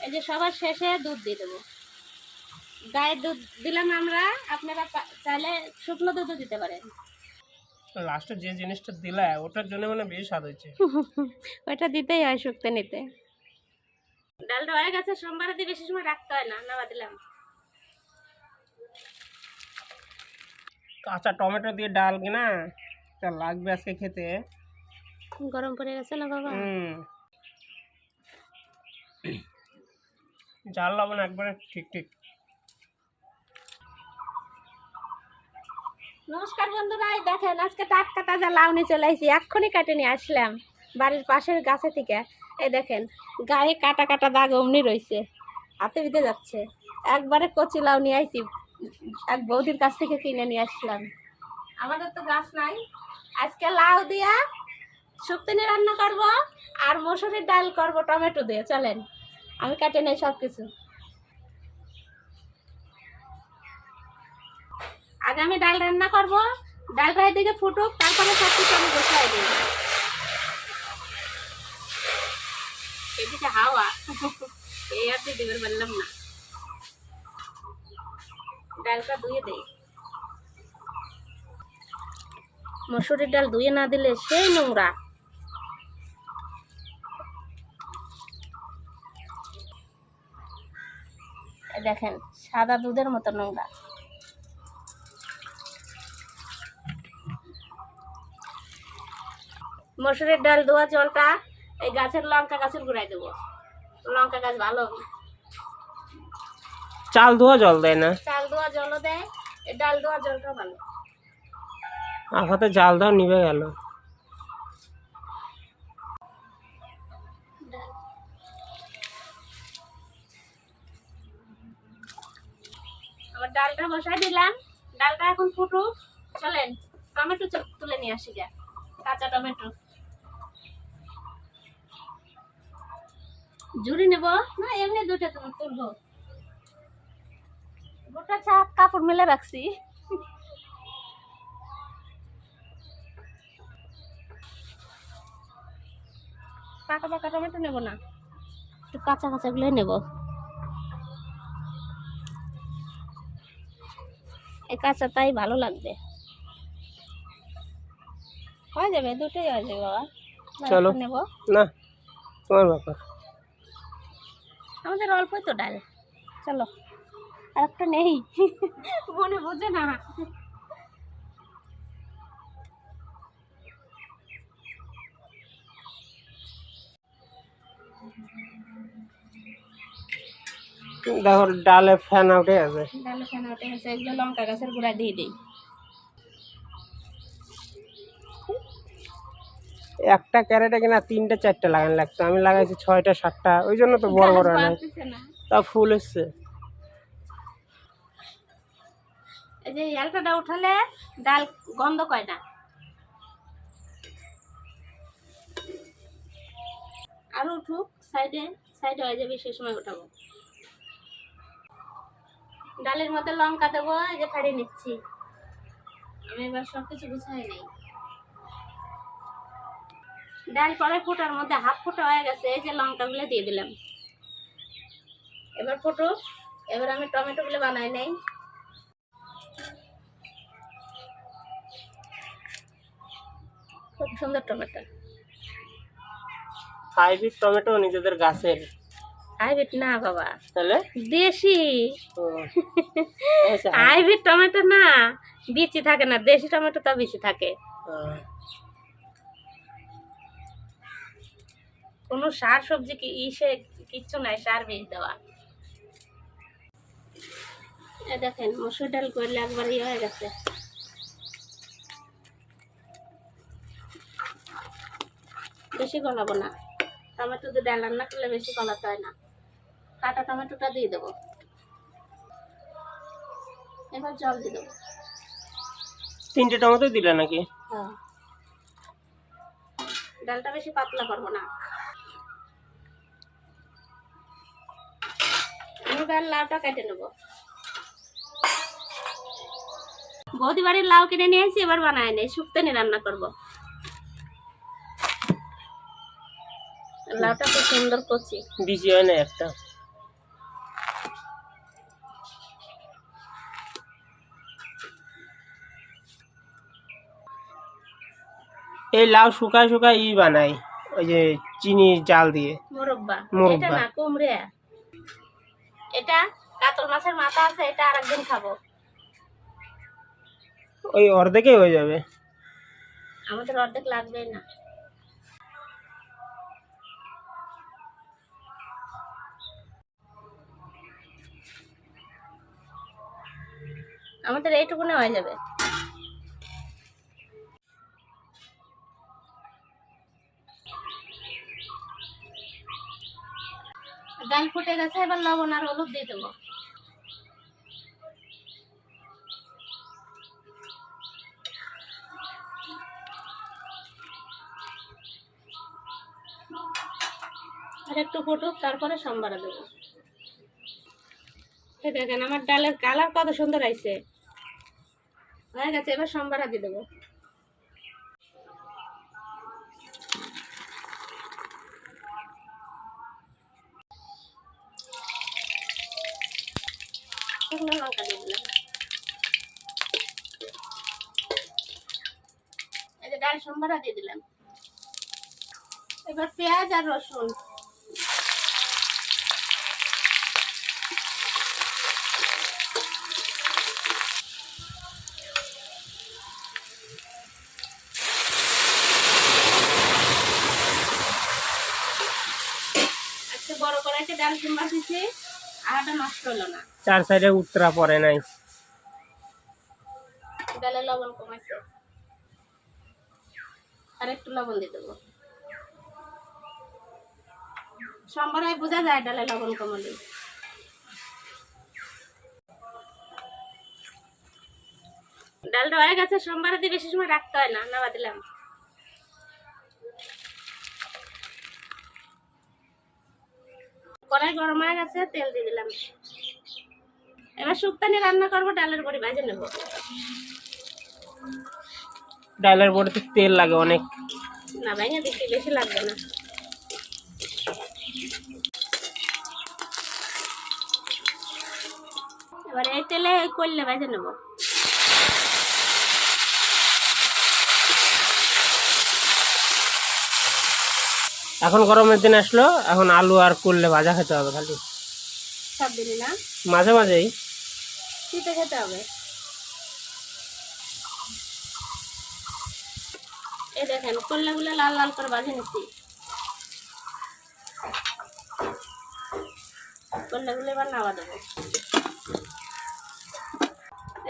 এই যে সবার শেষে দুধ দিয়ে দেবো। গায়ের দুধ দিলাম আমরা, আপনারা চাইলে শুকনো দুধও দিতে পারেন। লাস্টে যে জিনিসটা দিলা ওটার জন্য মানে বেশি স্বাদ হয়েছে। ওইটা দিতেই হয় শুকতে নিতে। ডালটা হয়ে গেছে, সোমবারে দিয়ে বেশি সময় রাখতে হয় না, নামা দিলাম। কাঁচা টমেটো দিয়ে ডাল কিনা তা লাগবে আজকে খেতে। গরম পড়ে গেছে না বাবা? জাল লবণ একবারে ঠিক ঠিক। নমস্কার বন্ধুরা, এই দেখেন আজকে টাটকা তাজা লাউ নিয়ে চলে আসি, এক্ষুনি কাটে নিয়ে আসলাম বাড়ির পাশের গাছে থেকে। এই দেখেন গায়ে কাটা কাটা দাগ অমনি রয়েছে, হাতে বিঁধে যাচ্ছে। একবারে কচি লাউ নিয়ে আসি, এক বৌদির কাছ থেকে কিনে নিয়ে আসলাম। আমাদের তো গাছ নাই। আজকে লাউ দিয়া শুক্তনি রান্না করব আর মসুরির ডাল করব টমেটো দিয়ে। চলেন আমি কাটে নেই সব কিছু। আগে আমি ডাল রান্না করব, ডালটা এদিকে ফুটুক, তারপরে সব কিছু আমি বসাই দিই। এদিকে হাওয়া এই আর দিতে পারলাম না, ডালটা ধুয়ে দেই। মসুরির ডাল ধুয়ে না দিলে সেই নোংরা। দেখেন সাদা দুধের মতো নোংরা। মসুরের ডাল ধোয়া জলটা এই গাছের লঙ্কা গাছের গুঁড়াই দেবো, লঙ্কা গাছ ভালো হবে। চাল ধোয়া জল দেয় না? চাল ধোয়া জলও দেয়, এই ডাল ধোয়া জলটাও ভালো। আখাতে জাল দাও নিভে গেল। আবার ডালটা বসাই দিলাম, ডালটা এখন ফুটুক। চলেন টমেটো তুলে নিয়ে আসি, যা কাঁচা টমেটো। ঝুড়ি নেব না এমনি দুটো তুলবো, গোটা চাপ কাপড় মেলে রাখছি। পাকা পাকা টমেটো নেব না, একটু কাঁচা কাঁচা গুলো নেব। এই কাঁচা তাই ভালো লাগবে। হয়ে যাবে, দুটোই হয়ে যাবে বাবা। চলো নেব না, তোমার ব্যাপার। আমাদের অল্পই তো ডাল, চলো আর একটা নেই। মনে বোঝে না। দেখো ডালে ফ্যান উঠে আছে। ডালে ফেনা উঠে গেছে, এগুলো লঙ্কা গাছের গুঁড়া দিয়ে দিই। একটা ক্যারেটে কিনা 3টা 4টা লাগানো লাগতো, আমি লাগাইছি 6টা 7টা, ওই জন্য তো বড় বড় হয় না, তা ফুল এসছে। এই যে এলকাটা উঠালে ডাল গন্ধ কয় না। আর উঠুক, সাইডে সাইডে হয়ে যাবে, সে সময় উঠাবো। ডালের মধ্যে লঙ্কা দেবো, এই যে ফাড়িয়ে নিচ্ছি আমি। এবার সব কিছু গুছাই নেই। ডাল পরে ফোটার মধ্যে হাফ ফোটা হয়ে গেছে, এই যে লঙ্কাগুলো দিয়ে দিলাম। এবার ফুটুক, এবার আমি টমেটোগুলো বানাই নেই। খুব সুন্দর টমেটো, হাইব্রিড টমেটো নিজেদের গাছের। হাইব্রিড না বাবা, তাহলে দেশি। ও, আচ্ছা। হাইব্রিড টমেটো না, বিচি থাকে না, দেশি টমেটো তা বিচি থাকে। কোনো সার সবজি কি ইসে কিচ্ছু নাই, সার বীজ দেওয়া। দেখেন মসুর ডাল করলে একবার ইয়ে হয়ে গেছে। বেশি গলাবো না, টমেটো দিয়ে ডাল রান্না করলে বেশি গলাতে হয় না। কাটা টমেটোটা দিয়ে দেবো, এবার জল দিয়ে দেবো। 3টে টমেটো দিলে নাকি? হ্যাঁ, ডালটা বেশি পাতলা করবো না। এবার লাউটা কেটে নেবো। বৌদি বাড়ির লাউ কিনে নিয়ে এসেছি, এবার বানায় নেই, শুক্তনি রান্না করবো। লাউটা খুব সুন্দর কচি, বিচি হয় না একটা। এই লাউ শুকায় শুকায় বানাই, ওই যে চিনির জাল দিয়ে মোরব্বা। মোরব্বা। এটা না কুমড়ে, এটা কাতল মাছের মাথা আছে, এটা আরেকদিন খাবো। ওই অর্ধেকই হয়ে যাবে। আমাদের অর্ধেক লাগবেই না। আমাদের এইটুকুনে হয়ে যাবে। ডাল ফুটে গেছে, এবার লবণ আর হলুদ দিয়ে দেবো। আর একটু ফুটুক, তারপরে সম্বারা দেবো। এই দেখেন আমার ডালের কালার কত সুন্দর আইছে, হয়ে গেছে। এবার সম্বারা দিয়ে দেবো। শুকনো লঙ্কা দিয়ে দিলাম। এই যে ডাল সম্বারা দিয়ে দিলাম। এবার পেঁয়াজ আর রসুন। আজকে বড় কড়াইতে ডাল সম্বার দিচ্ছি, আটা নষ্ট হলো না। 4 সাইডে উত্তরা পড়ে নাই। ডালে লবণ কমাইছে, আর একটু লবণ দিয়ে দেবো। সম্বারায় বোঝা যায় ডালে লবণ কমালে। ডালটা হয়ে গেছে, সম্বারে দিয়ে বেশি সময় রাখতে হয় না, নাবা দিলাম। কড়াই গরম হয়ে গেছে, তেল দিয়ে দিলাম। এবার শুক্তানি রান্না করবো, ডালের বড়ি ভেজে নেব। ডালের বড়িতে তেল লাগে অনেক। না ভাইয়া দিচ্ছি, বেশি লাগবে না। এবার এই তেলে করলে ভেজে নেব। এখন গরমের দিন আসলো, এখন আলু আর করলে ভাজা খেতে হবে খালি। সব দিলি না, মাঝে মাঝেই। শীতে খেতে হবে। এই দেখেন করলাগুলো লাল লাল করে ভাজে নিচ্ছি। করলাগুলো এবার নাওয়া দেবো।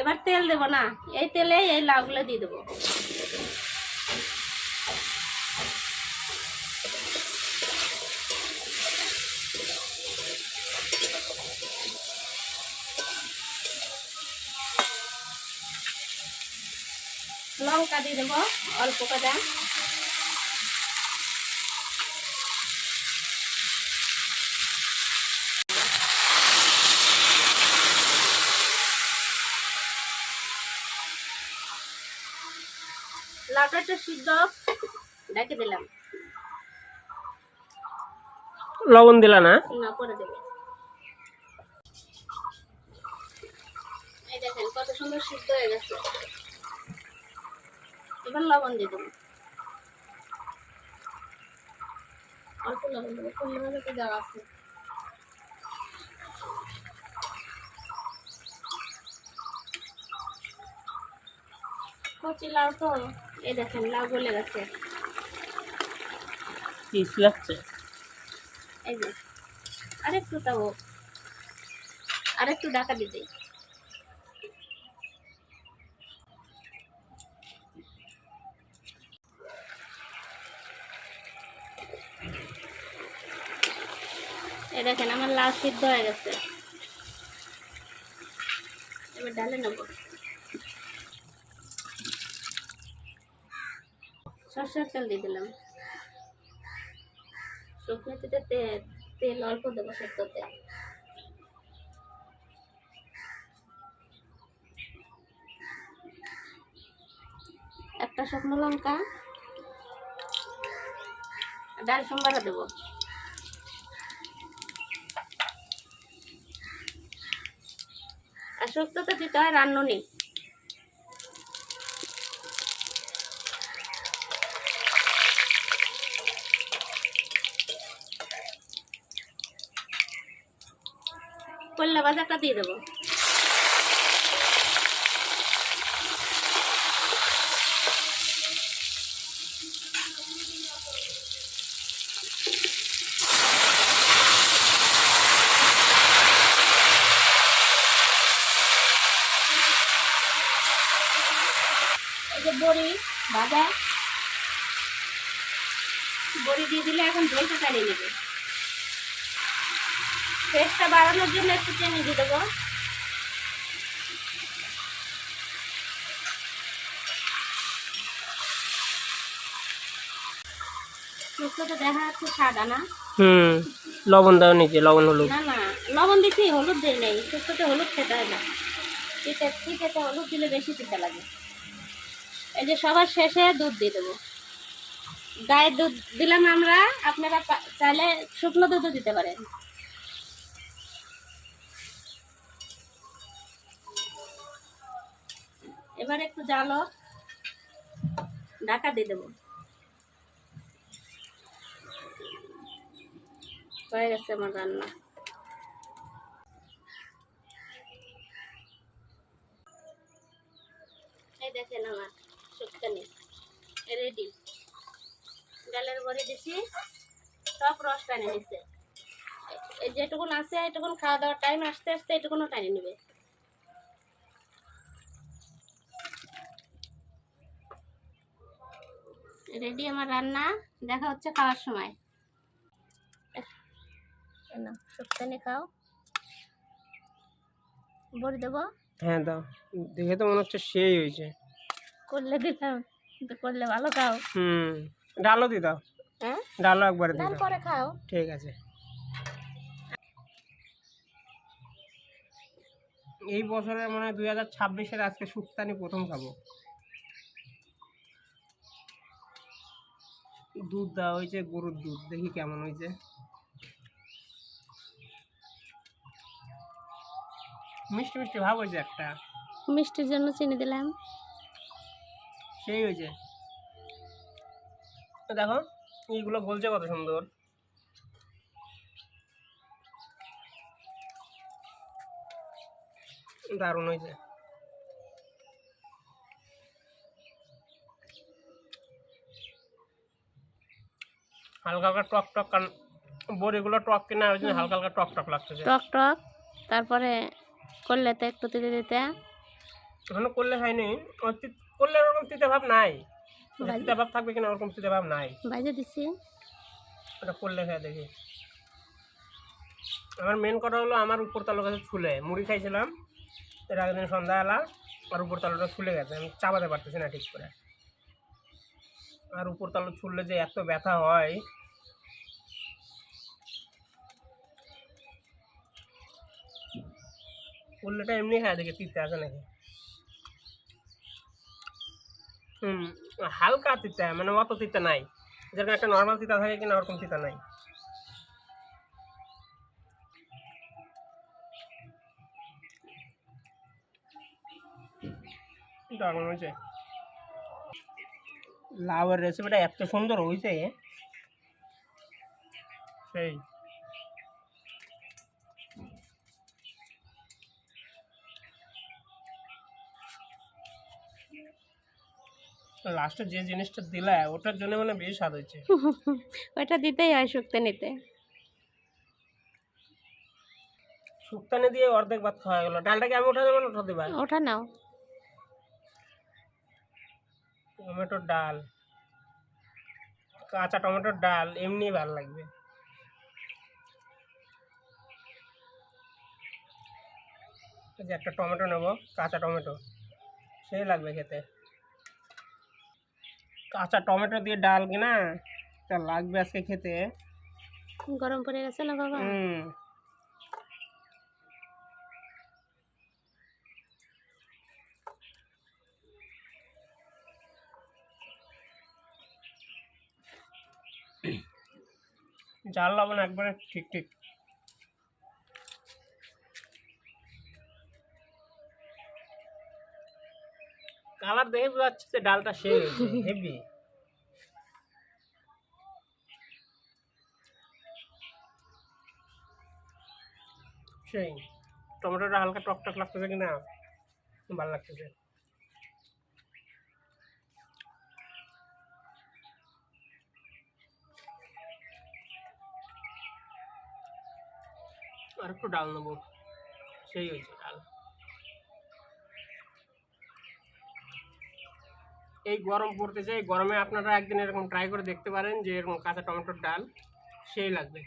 এবার তেল দেবো না, এই তেলে এই লাউগুলো দিয়ে দেবো। লঙ্কা দিয়ে দেবো অল্প করে। লাউটা একটু সিদ্ধ ঢেকে দিলাম। লবণ দিলা না? না, করে দেবো। এই দেখেন কত সুন্দর সিদ্ধ হয়ে গেছে। এবার লবণ দিয়ে দেবো, অল্প লবণ দেবো, করলে ভাজাতে দেওয়া আছে। কচি লাউ তো, এই দেখেন লাউ গলে গেছে। পিস লাগছে। এই যে আরেকটু তাও, আরেকটু ঢাকা দিয়ে দিই। এই দেখেন আমার লাউ সিদ্ধ হয়ে গেছে। এবার ডালে নেবো। সরষের তেল দিয়ে দিলাম। শুকনো তেলে তেল অল্প দেবো, শুক্তোতে। একটা শুকনো লঙ্কা, ডাল সম্বারা দেবো। আর শুক্তোতে দিতে হয় রান্নুনি। করলা ভাজাটা দিয়ে দেবো। এই যে বড়ি ভাজা, বড়ি দিয়ে দিলে এখন ঝোলটা চালিয়ে নেবে। টেস্টটা বাড়ানোর জন্য একটু চিনি দিয়ে দেবো। শুক্তোতে দেখা যাচ্ছে সাদা না? লবণ দাও নিচে, লবণ হলুদ। না না, লবণ দিচ্ছি, হলুদ দিই নেই। শুক্তোতে হলুদ খেতে হয় না, তিতে হলুদ দিলে বেশি তিতা লাগে। এই যে সবার শেষে দুধ দিয়ে দেবো। গায়ের দুধ দিলাম আমরা, আপনারা চাইলে শুকনো দুধও দিতে পারেন। এবার একটু জালো, ঢাকা দিয়ে দেবো। হয়ে গেছে আমার রান্না। এই দেখেন আমার শুক্তানি রেডি। ডালের বড়ি দিছি, সব রস টানে নিচ্ছে। এই যেটুকুন আছে এটুকুন খাওয়া দাওয়ার টাইম আসতে আসতে এটুকুনও টানে নেবে। রেডি আমার রান্না, দেখা হচ্ছে খাওয়ার সময়। না শুক্তানি খাও, বড়ি দেবো। হ্যাঁ দাও, দেখে তো মনে হচ্ছে সেই হয়েছে। করলে দিলাম, কিন্তু করলে ভালো খাও। ডালও দিয়ে দাও। হ্যাঁ, ডালও একবার ডাল দিয়ে দাও। পরে খাও। ঠিক আছে। এই বছরের মানে 2026-এর আজকে শুক্তানি প্রথম খাবো। দুধ দেওয়া হয়েছে, গরুর দুধ, দেখি কেমন হয়েছে। মিষ্টি মিষ্টি ভাব হয়েছে একটা। মিষ্টির জন্য চিনি দিলাম। সেই হয়েছে। তো দেখো এইগুলো গলছে কত সুন্দর। দারুণ হয়েছে। হালকা হালকা টক টক, কারণ বড়িগুলো টক কিনা ওই জন্য হালকা হালকা টক টক লাগতেছে। টক টক, তারপরে করলে তো একটু দিতে দিতে। এখনো করলে হয়নি, করলে ওরকম তিতে ভাব নাই। তিতে ভাব থাকবে কিনা ওরকম তিতে ভাব নাই। ভাজে দিছি। ওটা করলে হ্যাঁ দেখি। আমার মেন কথা হলো আমার উপর তালু কাছে ছুলে মুড়ি খাইছিলাম এর আগের দিন সন্ধ্যাবেলা, আর উপর তালুটা ছুলে গেছে, আমি চাপাতে পারতেছি না ঠিক করে। আর উপর তালু ছুললে যে এত ব্যথা হয়। ফুললেটা এমনি খায় দেখে তিতে আছে নাকি। হালকা তিতা, মানে অত তিতা নাই, যেরকম একটা নর্মাল তিতা থাকে কিনা ওরকম তিতা নাই। দারুণ হয়েছে। লাউয়ের রেসিপিটা এত সুন্দর হয়েছে, সেই লাস্টে যে জিনিসটা দিলা ওটার জন্য মানে বেশি স্বাদ হয়েছে। ওটা দিতেই হয় শুক্তো নিতে। শুক্তানি দিয়ে অর্ধেক ভাত খাওয়া গেল। ডালটাকে আমি উঠা দেবো না উঠা দেবা? ওটা নাও। টমেটোর ডাল, কাঁচা টমেটোর ডাল এমনি ভালো লাগবে। যে একটা টমেটো নেবো, কাঁচা টমেটো, সেই লাগবে খেতে। কাঁচা টমেটো দিয়ে ডাল কিনা তা লাগবে আজকে খেতে। গরম পড়ে গেছে না বাবা? জাল লবণ একবারে ঠিক ঠিক। কালার দেখে বোঝা যাচ্ছে যে ডালটা সেই হেভি। সেই টমেটোটা হালকা টক টক লাগতেছে কিনা, ভালো লাগতেছে। আর একটু ডাল নেবো, সেই হয়েছে ডাল। এই গরম পড়তেছে, এই গরমে আপনারা একদিন এরকম ট্রাই করে দেখতে পারেন যে এরকম কাঁচা টমেটোর ডাল, সেই লাগবে।